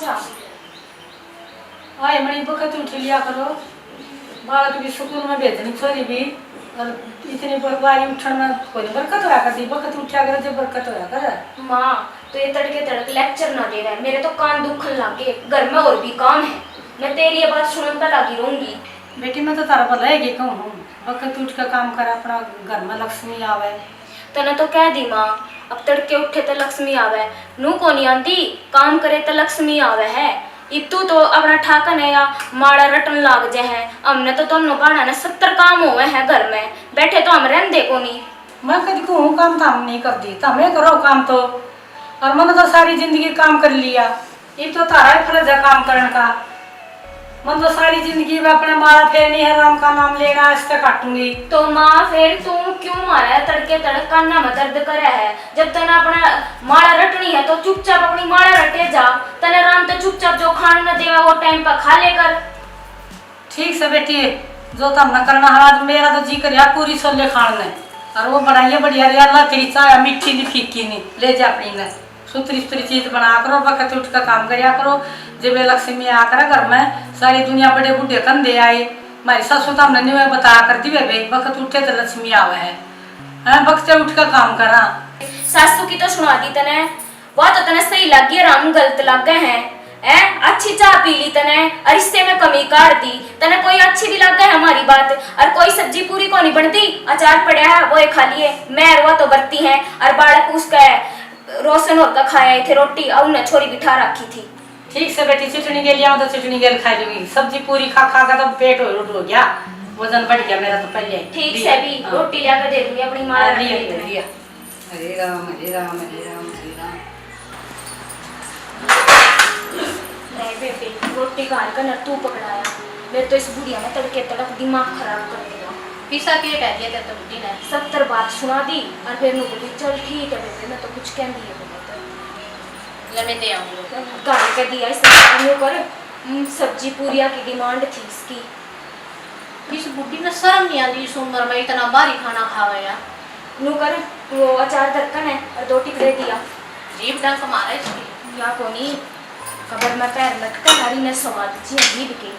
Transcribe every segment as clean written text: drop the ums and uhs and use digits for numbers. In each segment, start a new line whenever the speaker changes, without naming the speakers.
अच्छा
आए मणि बखत उठ लिया करो, बालक भी स्कूल में भेजनी छोरी भी, और इतनी बारी उठन में कोई बरकत होया करती, बखत उठा करे जब बरकत होया करे।
माँ तो ये तड़के तड़क लेक्चर ना दे रहा है, मेरे तो कान दुखन लगे, घर में और भी काम है, मैं तेरी ये बात सुनने पर लगी रहूंगी।
बेटी मैं तो तारा भला है कहूँ, बखत उठ के काम कर, अपना घर में लक्ष्मी आवे।
तने तो कह दी माँ, अब तड़के उठे तो लक्ष्मी आवे, नू को नहीं आती, काम करे तो लक्ष्मी आवे है। इतू तो अपना ठाकन है या माड़ा रटन लाग जाए है, हमने तो दोनों बाणा ने 70 काम हुए हैं घर में, बैठे तो हम रहते को नहीं।
मैं कभी कहूँ काम तो हम नहीं कर दी, तो हमें करो काम तो, और मैंने तो सारी जिंदगी काम कर लिया, ये तो तारा ही फर्ज है काम करने का। मन तो सारी जिंदगी में अपने मारा फेरनी है, राम का नाम लेना, इससे काटूंगी।
तो माँ फिर तू क्यों मारा है तड़के तड़क कान्ना में दर्द करे है? जब तने अपना माड़ा रटनी है तो चुपचाप अपनी माड़ा रटे जा, तने राम तो चुपचाप जो खाने न देवा वो टाइम पर खा लेकर।
ठीक से बेटी, जो तो हमने करना है, मेरा तो जी कर पूरी छोले खाने, और वो बनाइए बढ़िया अल्लाह तेरी चाय मीठी नहीं फीकी नहीं, ले जा अपनी ने सुथरी सुथरी चीज बना करो, बखत उठ कर काम करया करो। जब लक्ष्मी आकर घर में सारी दुनिया बड़े बूढ़े कंधे आए, हमारी सासू तो हमने नहीं बता कर दी वे बखत उठे तो लक्ष्मी आवे है, बखते उठ कर काम करा।
सासू की तो सुना दी तने, वो तो तने सही लग गई, राम गलत लग गए हैं। अच्छी चाय पी ली तने, और रिश्ते में कमी काट दी तने, कोई अच्छी भी लग गई हमारी बात, और कोई सब्जी पूरी को नहीं बनती, अचार पड़ा है वो खा लिए, मैं वो तो बरती है, और बालक उसका रोशन होकर खाया थे रोटी, और उन्हें छोरी बिठा रखी थी।
ठीक से बेटी, चटनी के लिए तो चटनी के खा लूंगी, सब्जी पूरी खा खा का तो पेट हो गया, वजन बढ़ गया मेरा तो पहले।
ठीक से भी रोटी लाकर दे दूंगी अपनी माँ।
हरे राम हरे राम हरे राम हरे राम।
बेटे रोटी खा कर तू पकड़ाया, मेरे तो इस बुढ़िया ने तड़के तड़क दिमाग खराब कर दिया।
पिसा के कह दिया तेरे तो बुढ़ी ने
70 बात सुना दी, और फिर मैं बोली चल ठीक है बेटे, मैं तो कुछ कह दी है
ले मैं दे आऊंगी।
गाड़ी का दिया इसने कर, सब्जी पूरिया की डिमांड थी इसकी।
इस बुढ़ी ने शर्म नहीं आती इस उम्र में इतना भारी खाना खावे यार।
नू कर वो अचार दरकन है और 2 टिकड़े दिया,
जीभ डंक मारा इसकी।
या कोनी कबर में पैर लटका हरी ने स्वाद जी जीभ के।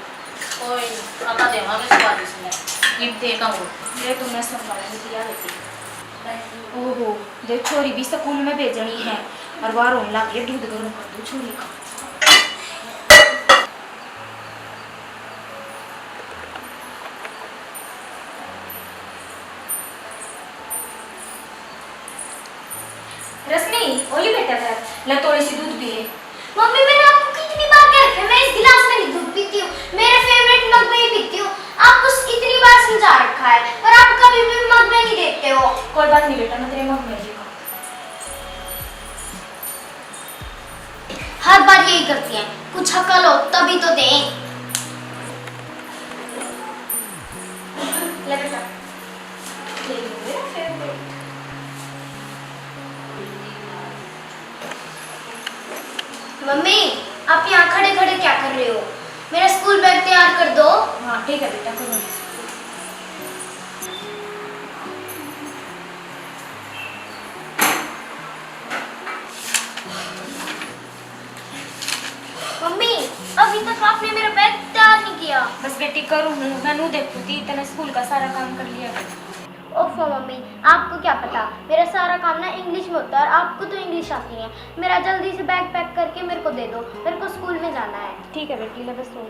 कोई आता देवांगे स्वाद इसमें, जीभ देखा वो
ये तुमने संभाल दिया बेटी। ओहो देख छोरी भी स्कूल में भेजनी है, और बाहर होने लगी है, दूध गर्म कर दो छोरी का। रश्मि ओली बेटा कर ले, थोड़ी सी दूध पिए।
मम्मी मैंने आपको कितनी बार कह रखा है मैं इस गिलास में नहीं दूध पीती हूँ, मेरे फेवरेट मग में ही पीती हूँ। आपको कितनी बार समझा रखा है, पर आप कभी भी मग में नहीं देते हो।
कोई बात नहीं बेटा, मैं तेरे मग में देखा।
हर बार यही करती हैं, कुछ अकल हो तभी तो दें।
ले बेटा ले लो मेरा फेवरेट।
मम्मी आप यहाँ खड़े खड़े क्या कर रहे हो, मेरा स्कूल बैग तैयार कर दो।
हाँ ठीक है बेटा करो।
मम्मी अभी तक आपने मेरा बैग तैयार नहीं किया।
बस बेटी करूँ हूँ, मैं नू देखूँगी, इतना स्कूल का सारा काम कर लिया।
ओफो मम्मी आपको क्या पता, मेरा सारा काम ना इंग्लिश में होता है, और आपको तो इंग्लिश आती है। मेरा जल्दी से बैग पैक करके मेरे को दे दो, मेरे को स्कूल में जाना है।
ठीक है बेटी ले बस तुम।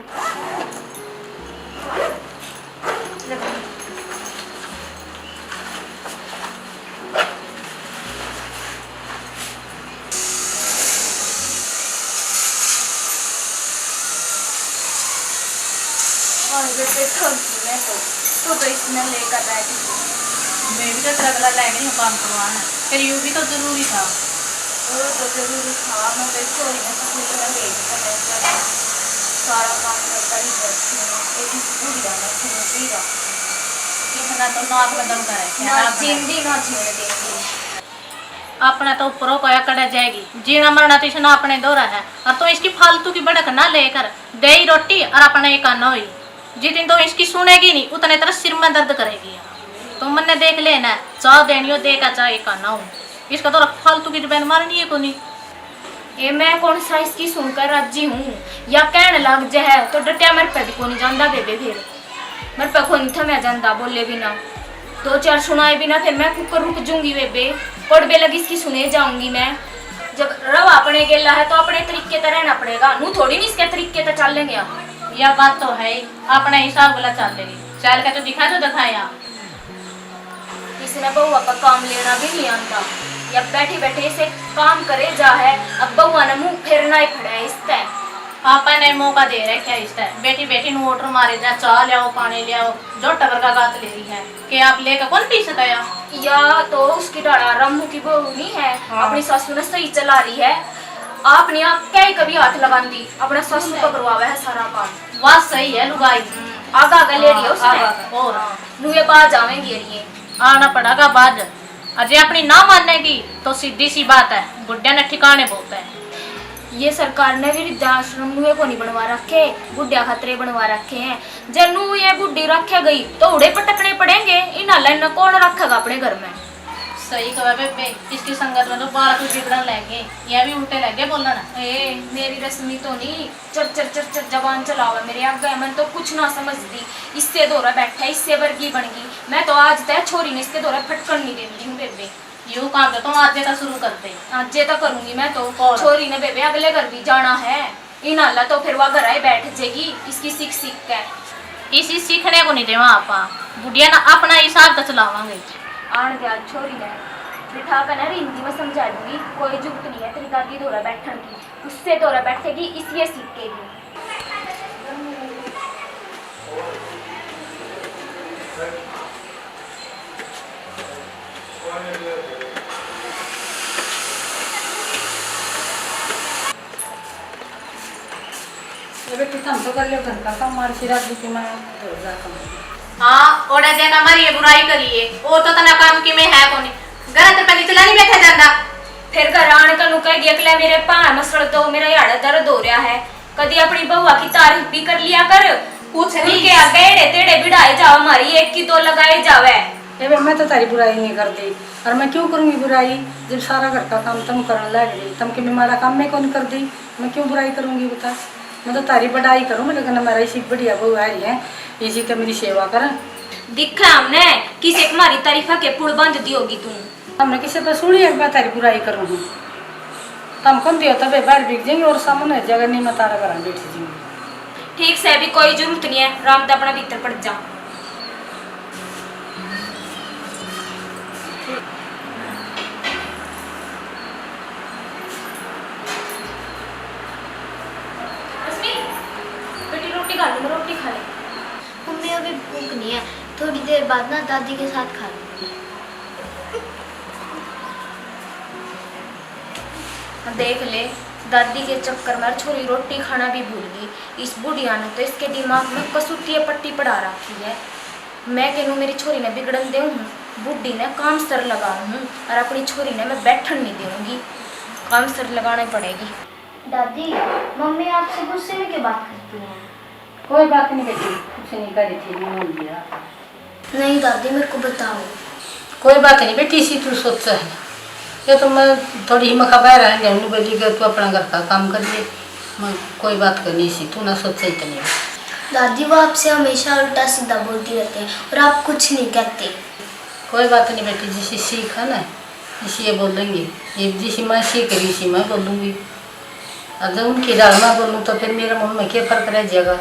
और बेटे मैं तो इसमें लेकर बैठी हूँ।
मैं भी तो अगला ले गई हूँ काम करवाना, फिर यूँ भी तो जरूरी था।
वो तो जरूरी था, मैं तो छोरी में स्कूल में भेज कर सारा काम करता ही बैठी हूँ, एक पूरी जाना छुट्टी का
इतना तो नाक में दम करे
ना जिंदी ना छेड़ देगी।
अपना तो ऊपरों को कड़ा जाएगी, जीना मरना तो इसने अपने दौरा है, और तो इसकी फालतू की भड़क ना लेकर दे ही रोटी और अपना एक काना हुई। जिस दिन तो इसकी सुनेगी नहीं उतने तरह सिर में दर्द करेगी। तो मैंने देख लेना चाह देनी हो देगा चाहे काना हो, इसका तो फालतू की जबान मारनी है को नहीं।
ये मैं कौन सा इसकी सुनकर राजी हूँ या कहने लग जा है तो डटिया मेरे पे भी को नहीं जाता बेबे, फिर मेरे पे को नहीं था मैं जाता बोले बिना, दो चार सुनाए बिना फिर मैं कुकर रुक जूंगी बेबे, कोड़बे लगी इसकी सुने जाऊंगी मैं। जब रव अपने गेला है तो अपने तरीके से रहना पड़ेगा, नू थोड़ी नहीं इसके तरीके से चलेंगे आप।
यह बात तो है ही, अपने हिसाब वाला चलेगी, चल के तो दिखाया।
इसने बउआ का काम लेना भी नहीं आता, या बैठे बैठे से काम करे जा है, अब बउआ ने मुंह फेरना ही पड़ा है इससे।
पापा ने मौका दे रखा है इसका, बेटी बेटी नु ऑर्डर मारे जा, चाह ले आओ पानी ले आओ, जो टबर का गात ले रही है कि आप लेकर कौन पी सकता है?
या तो उसकी डाड़ा रम्मू की बहू नहीं है,
हाँ।
अपनी सासू ने सही चला रही है, आपने आप क्या ही कभी हाथ लगाती, अपना सासू का करवावा है सारा काम।
बात सही है लुगाई,
आगा आगा ले रही है उसने,
और
नुए बाज आवेंगी ये
आना पड़ेगा बाज। अजय अपनी ना मानेगी तो सीधी सी बात है, बुढ़िया ने ठिकाने बहुत है।
ये सरकार ने भी वृद्धाश्रम नुए को नहीं बनवा रखे, बुढ़िया खतरे बनवा रखे हैं। जब नू ये बुढ़ी रखे गई तो उड़े पटकने पड़ेंगे, इन लाइन कौन रखेगा अपने घर में?
सही कहा बेबे, इसकी संगत में तो बाल कुछ बिगड़न लगे, ये भी उल्टे लगे बोलना।
ए मेरी रस्मी तो नहीं चर चर चर चर जबान चलावा मेरे आगे, मैं तो कुछ ना समझती, इससे दौरा बैठा इससे वर्गी बन गई, मैं तो आज तक छोरी ने इसके दौरा फटकन नहीं देती हूँ बेबे।
यूँ काम तो आज तक शुरू करते,
आज तो करूंगी मैं तो,
और?
छोरी ने बेबे अगले घर भी जाना है, इन अल्लाह तो फिर वह घर आए बैठ जाएगी इसकी सीख सीख के।
इसी सीखने को नहीं देवा आपा, बुढ़िया ना अपना हिसाब तो चलावांगे।
आन गया छोरी ने बिठा कर ना हिंदी में समझा दूंगी, कोई जरूरत नहीं है तेरी दादी दौरा बैठन की, उससे दौरा बैठेगी इसलिए सीखेगी।
बेटी तुम तो कर लो घर का काम, मार सिरा दी कि मैं तो जाता हूँ।
हाँ ओड़ा जे हमारी ये बुराई करिए, वो तो तना काम की में है कोनी, घर तो पहले चला नहीं बैठा जाता,
फिर घर आने का नुका दिया कि मेरे पाँव मसल दो, मेरा याड़ा दर्द हो रहा है, कदी अपनी बउआ की तारीफ भी कर लिया कर,
कुछ
नहीं के आगे एड़े तेड़े बिड़ाए जाओ, हमारी एक की दो लगाए जावे।
ए मैं तो तारी बुराई नहीं करती, और मैं क्यों करूँगी बुराई जब सारा घर का काम तुम करने लग गई, तुम के मेरा काम मैं कौन कर दी, मैं क्यों बुराई करूँगी बता? मैं तो तारी बढ़ाई करूँ, मैं लेकिन मेरा इसी बढ़िया बहू आ रही है, इसी तो मेरी सेवा कर।
दिखा हमने किसी तुम्हारी तारीफा के पुल बांध दी होगी तुम,
हमने किसी पर सुनी एक बार तारी बुराई करूँ, तुम कौन दियो तब बाहर बिक जाएंगे और सामने जगह नहीं मैं तारा घर बैठ जाऊँगी।
ठीक से भी कोई जरूरत नहीं है, राम तो अपना भीतर पड़ जा। बेटी रोटी खा ले, रोटी खा ले।
मम्मी अभी भूख नहीं है, थोड़ी देर बाद ना दादी के साथ खा लूंगी।
देख ले दादी के चक्कर में छोरी रोटी खाना भी भूल गई, इस बुढ़िया ने तो इसके दिमाग में कसूती पट्टी पड़ा रखी है। मैं कहूँ मेरी छोरी ने बिगड़न दे हूँ, बुढ़ी ने काम सर लगाऊँ हूँ, और अपनी छोरी ने मैं बैठन नहीं दूँगी, काम सर लगाना पड़ेगी।
दादी मम्मी आपसे गुस्से में क्यों बात करती हैं?
कोई बात नहीं बेटी, कुछ नहीं करी थी, मैं मान लिया।
नहीं दादी मेरे को बताओ।
कोई बात नहीं बेटी, इसी तू सोच है, ये तो मैं थोड़ी ही मखा पाया रहा है, बोली कि तू अपना घर का काम कर ले, मैं कोई बात करनी सी, तू ना सोच इतनी।
दादी वो आपसे हमेशा उल्टा सीधा बोलती रहते हैं और आप कुछ नहीं कहते।
कोई बात नहीं बेटी, जिसी सीख है ना इसी ये बोलेंगे, ये जिसी मैं सीख रही इसी मैं बोलूँगी, और जब उनकी डाल मैं बोलूँ तो फिर मेरे मुँह में क्या फर्क रह जाएगा?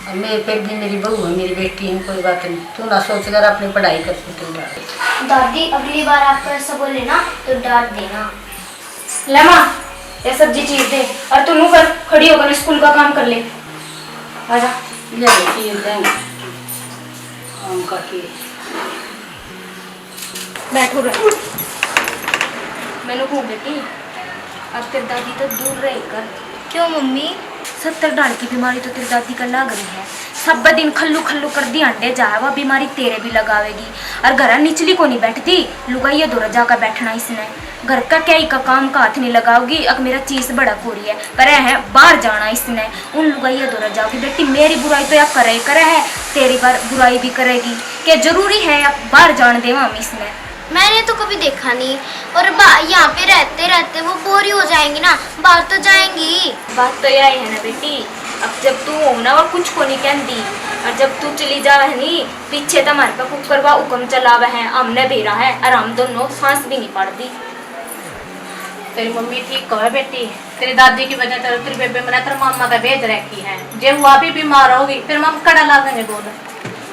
और मेरे फिर भी मेरी बहू है, मेरी बेटी है, कोई बात नहीं, तू ना सोच कर अपनी पढ़ाई कर सकती।
दादी अगली बार आपको ऐसा बोले ना तो डांट देना।
ले माँ ये सब्जी चीज दे, और तू मुँह कर खड़ी होकर स्कूल का काम कर ले, आजा।
ले बेटी देंगे आम का की
बैठो रहे मैंने कहूँ बेटी अब तेरी दादी तो दूर रह कर।
क्यों मम्मी?
70 डाल की बीमारी तो तेरी दादी का लग रही है, सब दिन खल्लू खल्लू कर दी अंडे जा, वह बीमारी तेरे भी लगावेगी, और घर निचली को नहीं बैठती, लुगाइया दौरा जाकर बैठना इसने, घर का क्या ही का काम का हाथ नहीं लगाओगी, अब मेरा चीज बड़ा कोरी है, करे है बाहर जाना इसने, उन लुगाइया दौरा जाओगी। बेटी मेरी बुराई तो या करे है, तेरी बार बुराई भी करेगी, क्या जरूरी है या बाहर जान देवा हम इसने?
मैंने तो कभी देखा नहीं। और यहाँ पे रहते रहते वो बोर ही हो जाएंगी ना, बाहर तो जाएंगी।
बात तो यही है ना बेटी, अब जब तू हो ना वो कुछ को नहीं कहती, और जब तू चली जावे नी पीछे तो हमारे पे कुकर बा हुक्म चलावे है, हमने बेरा है और हम दोनों सांस भी नहीं पड़ती।
तेरी मम्मी ठीक कहे बेटी, तेरी दादी की वजह से तेरी बेबे मैंने तेरे मामा का भेज रखी है। जे वो अभी बीमार होगी फिर मम कड़ा लागेंगे बोल,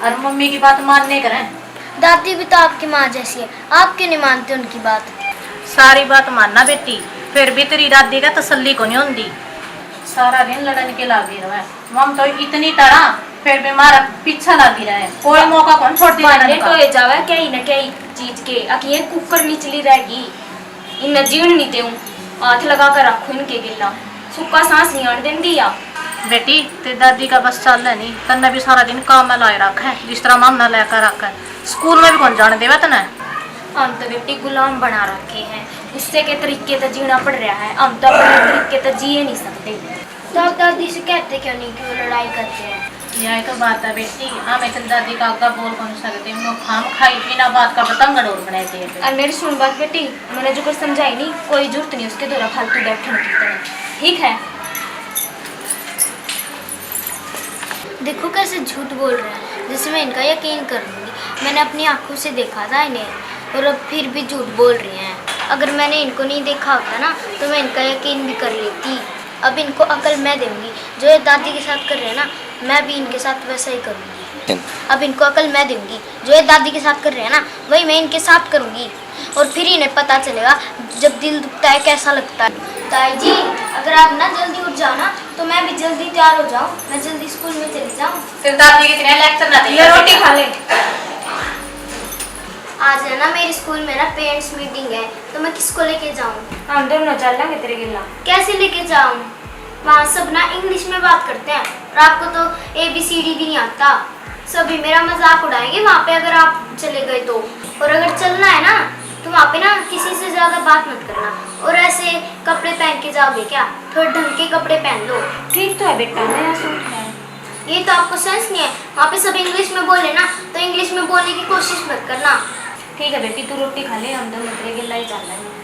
और मम्मी की बात मानने करें।
दादी भी तो आपकी माँ जैसी है, आप क्यों नहीं मानते उनकी बात?
सारी बात मानना बेटी, फिर भी तेरी दादी का तसल्ली को नहीं होती, सारा दिन लड़न के लागी रहे। मम तो इतनी तरह फिर भी मारा पीछा लगी रहे, कोई मौका कौन छोड़ दी
मानने तो ये जावे क्या ही ना क्या ही चीज के अखिए कुकर निचली रहेगी, इन जीण नहीं देऊं, हाथ लगा कर रखो इनके गिला, सुक्का सांस नहीं आने देंदी या।
बेटी तेरी दादी का बस चल है नहीं, तन्ने भी सारा दिन काम में लाए रखा है, जिस तरह मम ना लेकर रखा है। स्कूल में भी कौन जाने देवा तने?
हम तो बेटी गुलाम बना रखे हैं, उससे के तरीके तो जीना पड़ रहा है, हम तो अपने तरीके तो जिए नहीं सकते।
तो आप दादी से कहते क्यों नहीं कि वो लड़ाई करते हैं?
यही तो बात है बेटी, हमें तेरी दादी का आगा बोल कौन सकते, हम खाई बिना बात का पतंग डोर बनाए थे।
और मेरी सुन बात बेटी, मैंने जो कुछ समझाई नहीं, कोई जरूरत नहीं उसके द्वारा फालतू बैठने की तरह, ठीक है?
देखो कैसे झूठ बोल रहे हैं, जैसे मैं इनका यकीन कर लूँगी। मैंने अपनी आंखों से देखा था इन्हें, और अब फिर भी झूठ बोल रही हैं। अगर मैंने इनको नहीं देखा होता ना तो मैं इनका यकीन भी कर लेती। अब इनको अकल मैं दूंगी, जो ये दादी के साथ कर रहे हैं ना, मैं भी इनके साथ वैसा ही करूँगी। अब इनको अकल मैं दूंगी, जो ये दादी के साथ कर रहे हैं ना, वही मैं इनके साथ करूँगी, और फिर इन्हें पता चलेगा जब दिल दुखता है कैसा लगता है। ताई जी, अगर आप ना जल्दी उठ जाओ ना तो मैं भी जल्दी तैयार हो जाऊँ, मैं जल्दी स्कूल में चली जाऊँ।
तेरी दादी के तेरे लेक्चर ना
ये रोटी खा ले।
आज है ना मेरे स्कूल में ना पेरेंट्स मीटिंग है, तो मैं किसको लेके जाऊँ?
हम दोनों चल लेंगे तेरे गिला।
कैसे लेके जाऊँ? वहाँ सब ना इंग्लिश में बात करते हैं, और आपको तो ABCD भी नहीं आता। सभी मेरा मजाक उड़ाएंगे वहाँ पे अगर आप चले गए तो। और अगर चलना है ना तो वहाँ पे ना किसी से ज़्यादा बात मत करना, और ऐसे कपड़े पहन के जाओगे क्या? थोड़े ढंग के कपड़े पहन लो।
ठीक तो है बेटा, नया सूट है।
ये तो आपको सेंस नहीं है, वहाँ पे सब इंग्लिश में बोले ना तो इंग्लिश में बोलने की कोशिश मत करना।
ठीक है बेटी, तू रोटी खा ले, हम दोनों तेरे गिला ही चल लेंगे।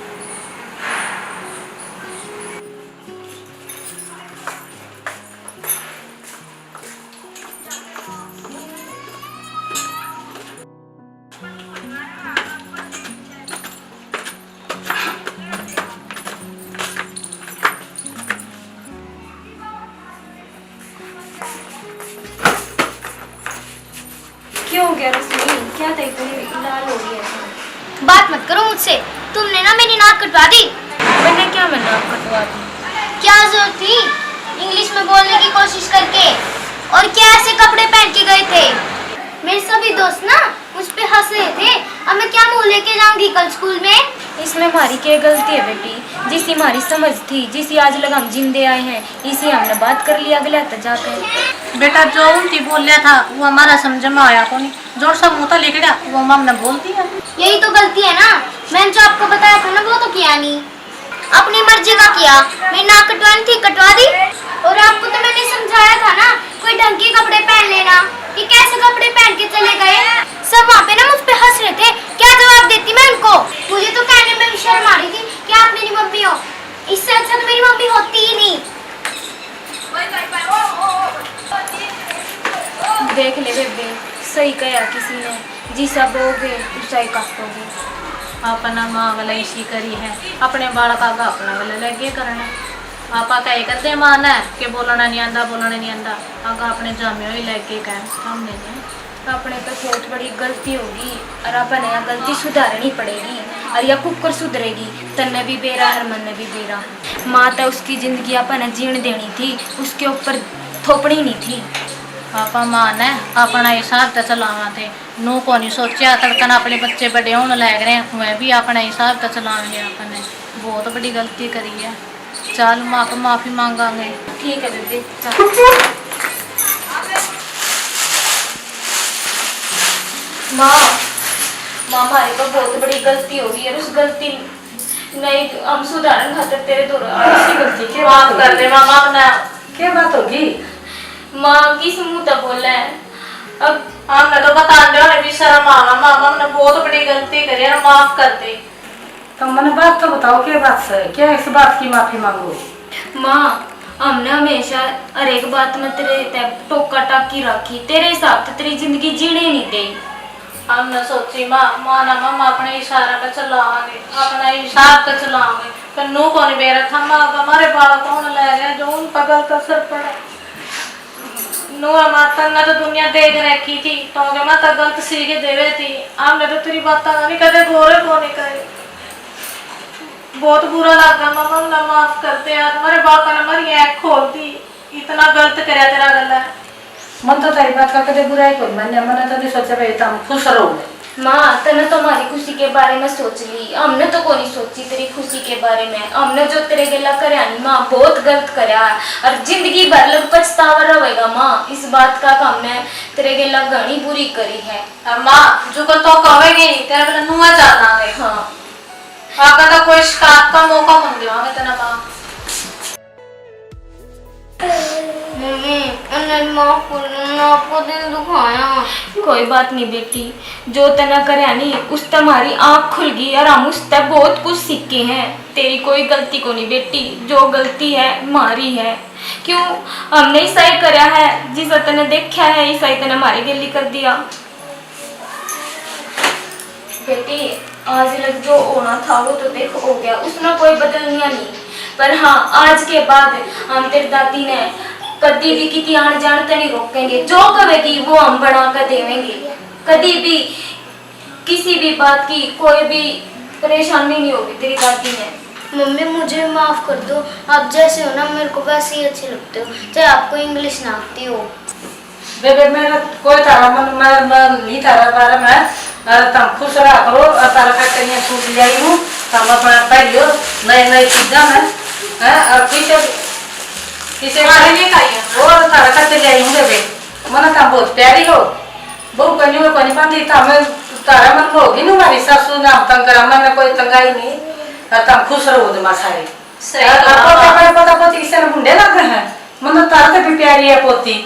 क्यों हो गया रश्मि, क्या था इतनी लाल हो रही है?
बात मत करो मुझसे, तुमने ना मेरी नाक कटवा दी।
मैंने क्या मैं नाक कटवा दी?
क्या जरूरत थी इंग्लिश में बोलने की कोशिश करके? और क्या ऐसे कपड़े पहन के गए थे? मेरे सभी दोस्त ना मुझ पे हंस रहे थे। अब मैं क्या मुंह लेके जाऊंगी कल स्कूल में?
इसमें हमारी क्या गलती है बेटी? जिसी हमारी समझ थी, जिसी आज लग हम जिंदे आए हैं, इसी हमने बात कर लिया अगले तक जाकर।
बेटा जो उनकी बोलिया था वो हमारा समझ में आया को नहीं, जो सब मुँह तो लिख गया वो हमने बोल दिया।
यही तो गलती है ना, मैंने जो आपको बताया था ना वो तो किया नहीं, अपनी मर्जी का किया। मेरी नाक कटवानी थी, कटवा दी। और आपको तो मैंने समझाया था ना कोई ढंग के कपड़े पहन लेना, कि कैसे कपड़े पहन के चले गए। सब वहाँ पे ना मुझ पे हंस रहे थे, क्या जवाब देती मैं उनको? मुझे तो कहने में भी शर्म आ रही थी कि आप मेरी मम्मी हो, इससे अच्छा तो मेरी मम्मी होती ही नहीं।
देख ले बेबे, सही कहा किसी ने, जी सब होगे उसा ही काटोगे।
अपना माँ वाला इसी करी है, अपने बालक आगा अपना वाला लगे करना। आपा क्या करते मान है कि बोलना नहीं आंदा, बोलना नहीं आंदा, आगा अपने जामे ही लगे कह सामने ने।
अपने तो बहुत बड़ी गलती होगी, और अपने यहाँ गलती सुधारनी पड़ेगी, और यह कुकर सुधरेगी तन्ने भी बेरा हर मन भी बेरा। माँ तो उसकी जिंदगी अपने जीण देनी थी, उसके ऊपर थोपड़ी नहीं थी।
आपा मान है अपना हिसाब तो चलावा थे, नू को नहीं सोचा तड़कन अपने बच्चे बड़े होने लग रहे हैं, मैं भी अपना हिसाब तो चलाएंगे। अपने बहुत बड़ी गलती करी है, चल माँ को माफ़ी मांगांगे।
ठीक है बेबे, चल। माँ हमारे को बहुत बड़ी गलती हो गई, और उस गलती नहीं हम सुधारन खातर तेरे दो
गलती क्या
माफ
बात
कर दे मामा अपना।
क्या बात होगी?
माँ किस मुँह तक बोला है? अब
हमने तो बता दो भी शर्म आना मामा, हमने बहुत बड़ी गलती करी है, माफ कर दे।
तो मैंने बात तो बताओ, क्या बात है, क्या इस बात की माफी मांगो?
माँ हमने हमेशा हर एक बात में तेरे टोका टाकी रखी, तेरे हिसाब से तेरी जिंदगी जीने नहीं दी।
हमने सोची माना मामा अपने इशारा पे चलाओगे, अपना हिसाब पे चलाओगे, पर नू कौन बेरा था माँ हमारे बाल कौन ले गया जो उन पर गलत असर पड़ा। नू माता ने तो दुनिया देख रखी थी, तो के माता गलत सीखे देवे थी, हमने तो तेरी बात नहीं कदे गोरे को नहीं करे। बहुत बुरा लगा मामा, ना माफ करते यार, हमारे बाप ने हमारी आँख खोल दी, इतना गलत करया तेरा गला।
मन तो तेरी बात का कदे बुराई कोई मैंने तो नहीं सोचा भाई तुम खुश रहो।
माँ तने तो हमारी खुशी के बारे में सोच ली, हमने तो कोई नहीं सोची तेरी खुशी के बारे में। हमने जो तेरे गिला करया नहीं माँ, बहुत गलत करया और जिंदगी भर लग पछतावा रहेगा माँ इस बात का। हमने तेरे गिला घनी बुरी करी है।
और माँ जो को तो कहेगी नहीं तेरे बला नुआ जाना है।
हाँ
आका तो कोई शिकायत का मौका मन दिया मैं तेना माँ।
मम्मी उन्हें माफ कर दो, आपको दिल दुखाया।
कोई बात नहीं बेटी, जो तना करया नहीं उस तुम्हारी आँख खुल गई और हम उससे बहुत कुछ सीखे हैं। तेरी कोई गलती को नहीं बेटी, जो गलती है हमारी है। क्यों हमने ही सही करया है, जिस तने देखा है ही सही तने हमारे गिली कर दिया। बेटी आज लग जो होना था वो तो देखो हो गया, उसमें कोई बदलनिया नहीं। पर हाँ आज के बाद हम तेरी दादी ने कभी भी किसी आन जान नहीं रोकेंगे, जो कहेगी वो हम बना कर देवेंगे। कभी भी किसी भी बात की कोई भी परेशानी नहीं होगी तेरी दादी ने।
मम्मी मुझे माफ कर दो, आप जैसे हो ना मेरे को वैसे ही अच्छे लगते हो, चाहे आपको इंग्लिश ना आती हो।
बेबे मेरा कोई तारा मन मैं नहीं तारा बारे में तुम खुश रहा करो और तारा फैक्ट्री छूट जाई हूँ, तुम अपना पढ़ियो नई नई चीज़ा में और किसे और तारा करते जाई हूँ। बेबे मन तुम बहुत प्यारी हो, बहु कन्यू में कोनी पाती तुम तारा मन होगी ना हमारी सासू ना तंग करा मन कोई तंगाई नहीं और तुम खुश रहो तुम्हारे सारे। अपने पता पोती किसी ने बुंडे लग रहे हैं, मन तारा तो भी प्यारी है पोती।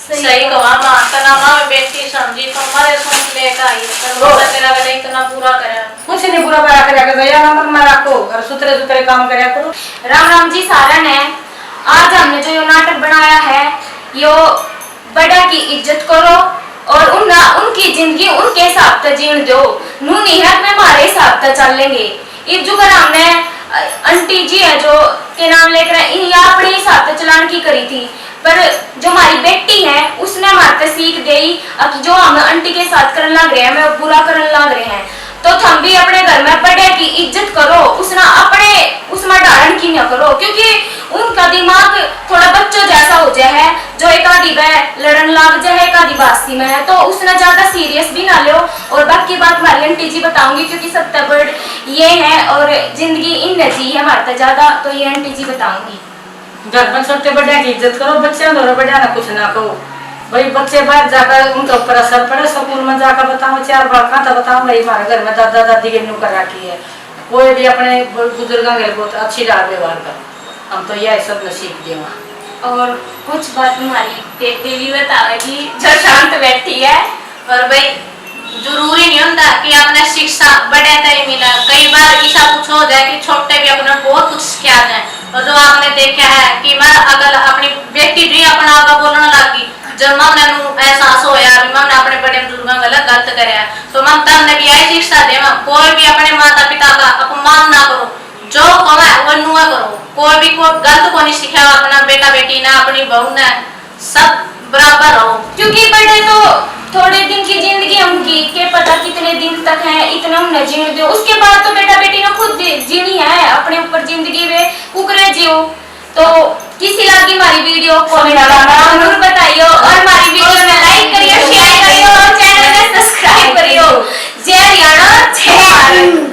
सही कहा माँ, तना माँ में बेटी समझी तो हमारे सोच लेकर आई, पर तेरा गला इतना बुरा करा।
कुछ नहीं बुरा बड़ा करया करो, या नंबर में रखो और सुतरे सुतरे काम करया करो।
राम राम जी सारा ने आज हमने जो ये नाटक बनाया है, यो बड़ा की इज्जत करो और उनकी जिंदगी उनके हिसाब से जीण दो। नू नहीं है मैं हमारे हिसाब से चल लेंगे। इब जो कर हमने आंटी जी है जो के नाम लेकर या अपने हिसाब से चलान की करी थी, पर जो हमारी बेटी है उसने हमारे सीख दी अब जो हम आंटी के साथ करने लग रहे हैं मैं बुरा करने लग रहे हैं, तो तुम भी अपने घर में बड़े की इज्जत करो, उसमें डारण की न करो, क्योंकि उनका दिमाग थोड़ा बच्चों जैसा हो जाए है, जो एक आधी वह लड़न लाग जाए एक आधी बासी में है, तो उसने ज्यादा सीरियस भी ना लो। और बाकी बात हमारी आंटी जी बताऊंगी क्योंकि सबसे बड़ ये है और जिंदगी इन जी है हमारे ज्यादा, तो ये आंटी जी बताऊंगी।
घर में छोटे बड़े की इज्जत करो, बच्चे दोनों बड़े ना कुछ ना कहो भाई। बच्चे बाहर जाकर उनके ऊपर असर पड़े, स्कूल में जाकर बताओ चार बार कहाँ था बताओ भाई हमारे घर में दादा दादी के न्यू कर रखी है, कोई भी अपने बुजुर्गों के बहुत अच्छी डाल व्यवहार कर, हम तो यह सब न सीख दिए।
और कुछ बात हमारी बेटी भी बताएगी जो शांत बैठी है।
और भाई जरूरी नहीं होता कि आपने शिक्षा बड़े तय मिला, कई बार ऐसा कुछ हो जाए कि छोटे भी अपने बहुत कुछ सिखा जाए। और जो आपने देखा है कि मैं अगर अपनी बेटी भी अपना आगे बोलने लगी, जब मैंने एहसास होया भी मैंने अपने बड़े बुजुर्गों गलत कराया, तो मैं तब भी यही शिक्षा दे कोई भी अपने माता पिता का अपमान ना करो, जो कमा वो नुआ करो, कोई भी कोई गलत को नहीं सिखाया अपना बेटा बेटी ना अपनी बहू ने, सब बराबर रहो। क्योंकि बड़े तो थोड़े दिन की जिंदगी उनकी के पता कितने दिन तक है, इतना उन्हें जीने दो, उसके बाद तो बेटा बेटी ने खुद जीनी है अपने ऊपर जिंदगी में कुकरे जियो। तो किसी लगी हमारी वीडियो को जरूर बताइयो और हमारी वीडियो में लाइक करियो, शेयर करियो और चैनल में सब्सक्राइब करियो। जय हरियाणा जय भारत।